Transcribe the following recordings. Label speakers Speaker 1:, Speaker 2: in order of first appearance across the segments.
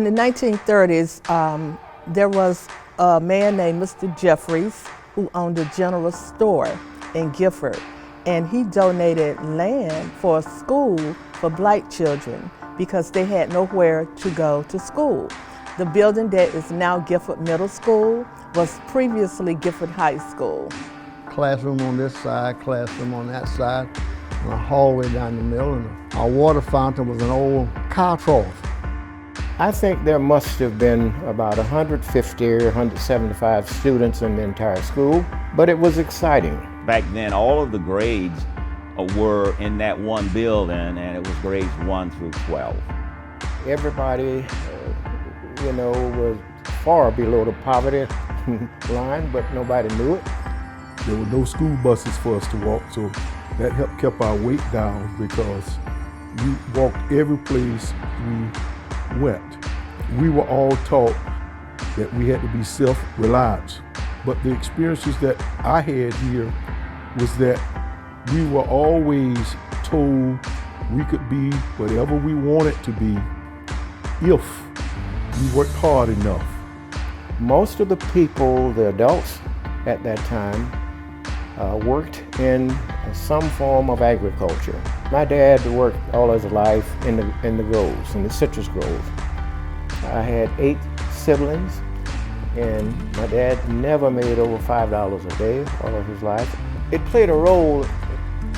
Speaker 1: In the 1930s, there was a man named Mr. Jeffries who owned a general store in Gifford, and he donated land for a school for black children because they had nowhere to go to school. The building that is now Gifford Middle School was previously Gifford High School.
Speaker 2: Classroom on this side, classroom on that side, and a hallway down the middle, and our water fountain was an old cow trough.
Speaker 3: I think there must have been about 150 or 175 students in the entire school, but it was exciting.
Speaker 4: Back then, all of the grades were in that one building, and it was grades 1 through 12.
Speaker 3: Everybody, was far below the poverty line, but nobody knew it.
Speaker 5: There were no school buses for us to walk, so that kept our weight down because we walked every place we went. We were all taught that we had to be self-reliant, but the experiences that I had here was that we were always told we could be whatever we wanted to be if we worked hard enough.
Speaker 3: Most of the people, the adults at that time, worked in some form of agriculture. My dad worked all his life in the groves, in the citrus groves. I had 8 siblings, and my dad never made over $5 a day all of his life. It played a role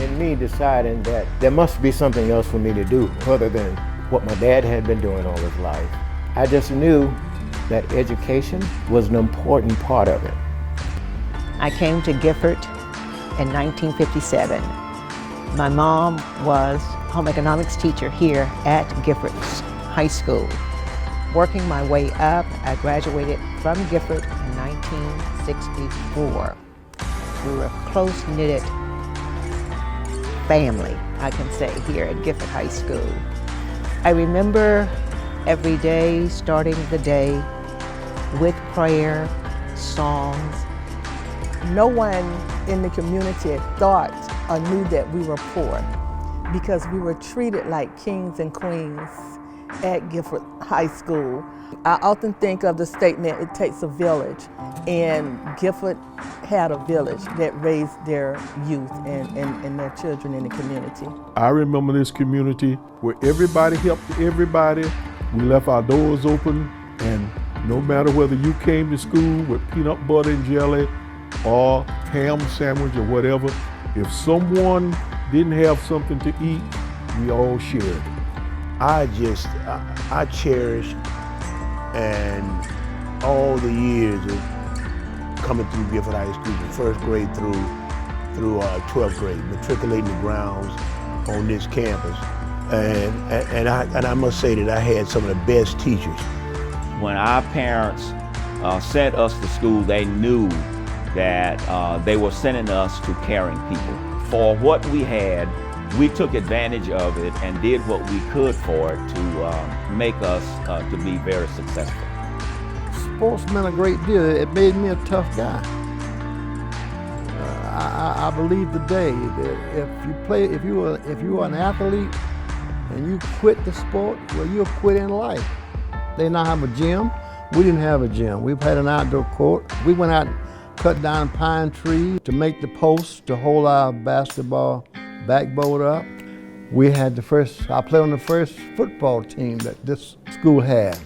Speaker 3: in me deciding that there must be something else for me to do other than what my dad had been doing all his life. I just knew that education was an important part of it.
Speaker 6: I came to Gifford in 1957. My mom was home economics teacher here at Gifford High School. Working my way up, I graduated from Gifford in 1964. We were a close-knitted family, I can say, here at Gifford High School. I remember every day, starting the day with prayer, songs.
Speaker 1: No one in the community thought or knew that we were poor because we were treated like kings and queens at Gifford High School. I often think of the statement, it takes a village, and Gifford had a village that raised their youth and their children in the community.
Speaker 5: I remember this community where everybody helped everybody. We left our doors open, and no matter whether you came to school with peanut butter and jelly or ham sandwich or whatever, if someone didn't have something to eat, we all shared.
Speaker 7: I cherish and all the years of coming through Gifford High School from first grade through 12th grade, matriculating the grounds on this campus. And I must say that I had some of the best teachers.
Speaker 4: When our parents sent us to school, they knew that they were sending us to caring people. For what we had, we took advantage of it and did what we could for it to make us to be very successful.
Speaker 2: Sports meant a great deal. It made me a tough guy. I believe today that if you were an athlete and you quit the sport, well, you'll quit in life. They now have a gym. We didn't have a gym. We've had an outdoor court. We went out and cut down pine trees to make the posts to hold our basketball backboard up. I played on the first football team that this school had.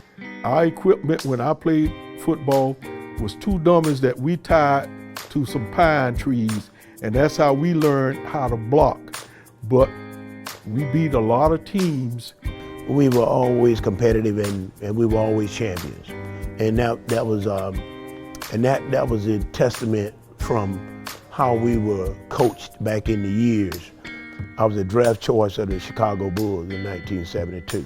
Speaker 5: Our equipment when I played football was 2 dummies that we tied to some pine trees, and that's how we learned how to block. But we beat a lot of teams.
Speaker 7: We were always competitive and we were always champions. And that was a testament from how we were coached back in the years. I was a draft choice of the Chicago Bulls in 1972,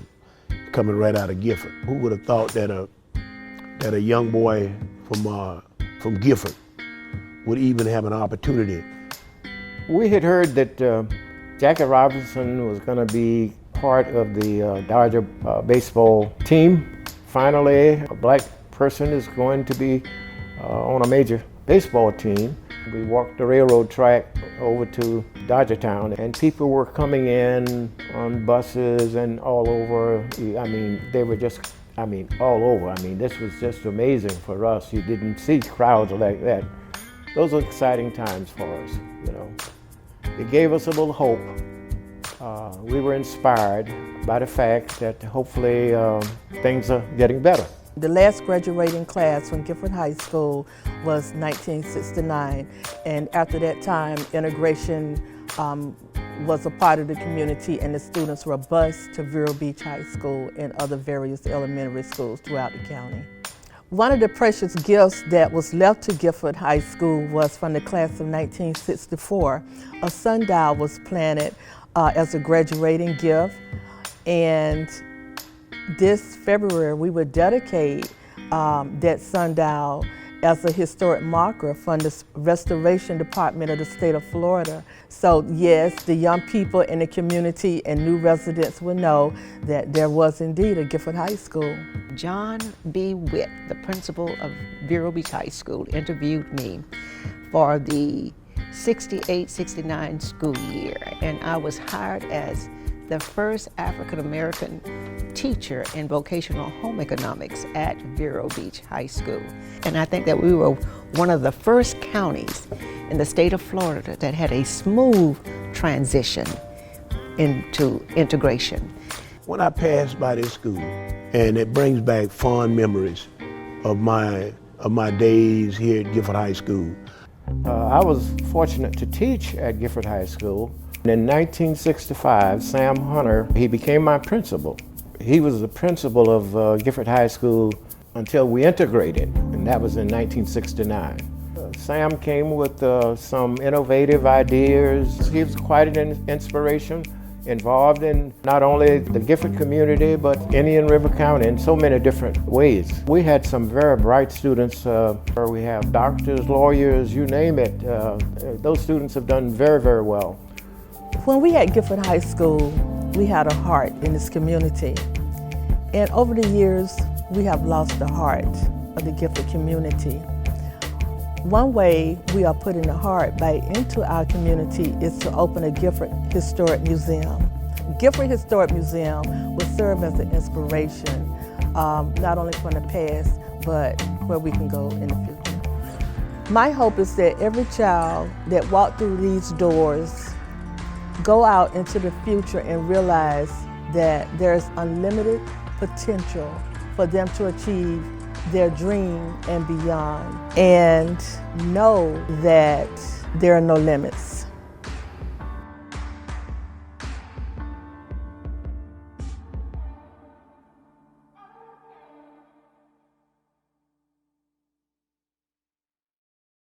Speaker 7: coming right out of Gifford. Who would have thought that a young boy from Gifford would even have an opportunity?
Speaker 3: We had heard that Jackie Robinson was going to be part of the Dodger baseball team. Finally, a black person is going to be on a major baseball team. We walked the railroad track over to Dodgertown, and people were coming in on buses and all over. I mean, they were just I mean, all over. I mean, this was just amazing for us. You didn't see crowds like that. Those were exciting times for us, you know. It gave us a little hope. We were inspired by the fact that hopefully things are getting better.
Speaker 1: The last graduating class from Gifford High School was 1969, and after that time, integration was a part of the community, and the students were bused to Vero Beach High School and other various elementary schools throughout the county. One of the precious gifts that was left to Gifford High School was from the class of 1964. A sundial was planted as a graduating gift, and this February we would dedicate that sundial as a historic marker from the Restoration Department of the state of Florida. So yes, the young people in the community and new residents will know that there was indeed a Gifford High School.
Speaker 6: John B. Witt, the principal of Vero Beach High School, interviewed me for the 68-69 school year, and I was hired as the first African-American teacher in vocational home economics at Vero Beach High School. And I think that we were one of the first counties in the state of Florida that had a smooth transition into integration.
Speaker 7: When I pass by this school, and it brings back fond memories of my days here at Gifford High School.
Speaker 3: I was fortunate to teach at Gifford High School. In 1965, Sam Hunter, he became my principal. He was the principal of Gifford High School until we integrated, and that was in 1969. Sam came with some innovative ideas. He was quite an inspiration, involved in not only the Gifford community, but Indian River County in so many different ways. We had some very bright students. We have doctors, lawyers, you name it. Those students have done very, very well.
Speaker 1: When we had Gifford High School, we had a heart in this community. And over the years, we have lost the heart of the Gifford community. One way we are putting the heart back into our community is to open a Gifford Historic Museum. Gifford Historic Museum will serve as an inspiration, not only from the past, but where we can go in the future. My hope is that every child that walks through these doors go out into the future and realize that there's unlimited potential for them to achieve their dream and beyond, and know that there are no limits.